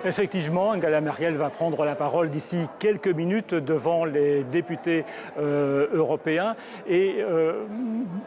Effectivement, Angela Merkel va prendre la parole d'ici quelques minutes devant les députés européens. Et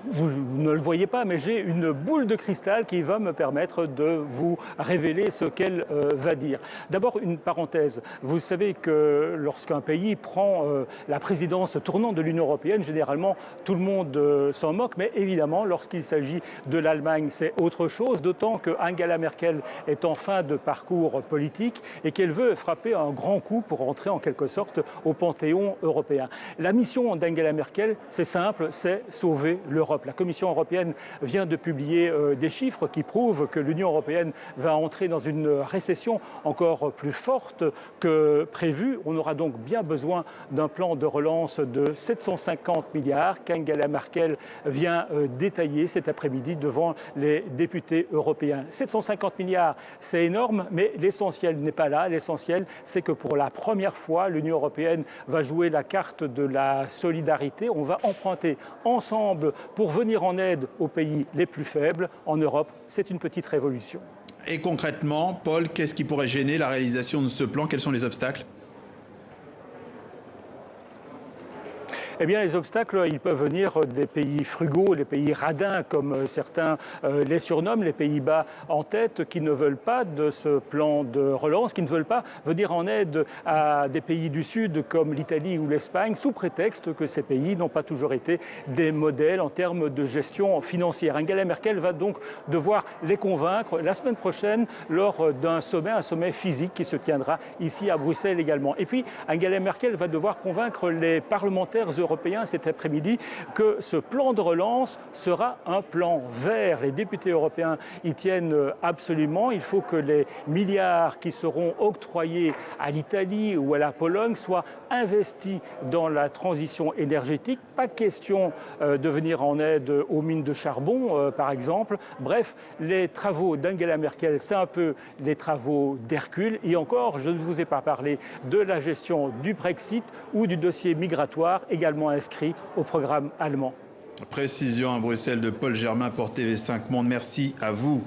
vous ne le voyez pas, mais j'ai une boule de cristal qui va me permettre de vous révéler ce qu'elle va dire. D'abord, une parenthèse. Vous savez que lorsqu'un pays prend la présidence tournante de l'Union européenne, généralement, tout le monde s'en moque. Mais évidemment, lorsqu'il s'agit de l'Allemagne, c'est autre chose, d'autant que Angela Merkel est en fin de parcours politique et qu'elle veut frapper un grand coup pour rentrer en quelque sorte au panthéon européen. La mission d'Angela Merkel, c'est simple, c'est sauver l'Europe. La Commission européenne vient de publier des chiffres qui prouvent que l'Union européenne va entrer dans une récession encore plus forte que prévu. On aura donc bien besoin d'un plan de relance de 750 milliards qu'Angela Merkel vient détailler cet après-midi devant les députés européens. 750 milliards, c'est énorme, mais l'essentiel n'est pas là. L'essentiel, c'est que pour la première fois, l'Union européenne va jouer la carte de la solidarité. On va emprunter ensemble pour venir en aide aux pays les plus faibles. En Europe, c'est une petite révolution. Et concrètement, Paul, qu'est-ce qui pourrait gêner la réalisation de ce plan? Quels sont les obstacles? Eh bien, les obstacles, ils peuvent venir des pays frugaux, les pays radins, comme certains les surnomment, les Pays-Bas en tête, qui ne veulent pas de ce plan de relance, qui ne veulent pas venir en aide à des pays du Sud comme l'Italie ou l'Espagne, sous prétexte que ces pays n'ont pas toujours été des modèles en termes de gestion financière. Angela Merkel va donc devoir les convaincre la semaine prochaine lors d'un sommet, un sommet physique qui se tiendra ici à Bruxelles également. Et puis, Angela Merkel va devoir convaincre les parlementaires européens cet après-midi que ce plan de relance sera un plan vert. Les députés européens y tiennent absolument. Il faut que les milliards qui seront octroyés à l'Italie ou à la Pologne soient investis dans la transition énergétique. Pas question de venir en aide aux mines de charbon, par exemple. Bref, les travaux d'Angela Merkel, c'est un peu les travaux d'Hercule. Et encore, je ne vous ai pas parlé de la gestion du Brexit ou du dossier migratoire, également inscrit au programme allemand. Précision à Bruxelles de Paul Germain pour TV5 Monde. Merci à vous.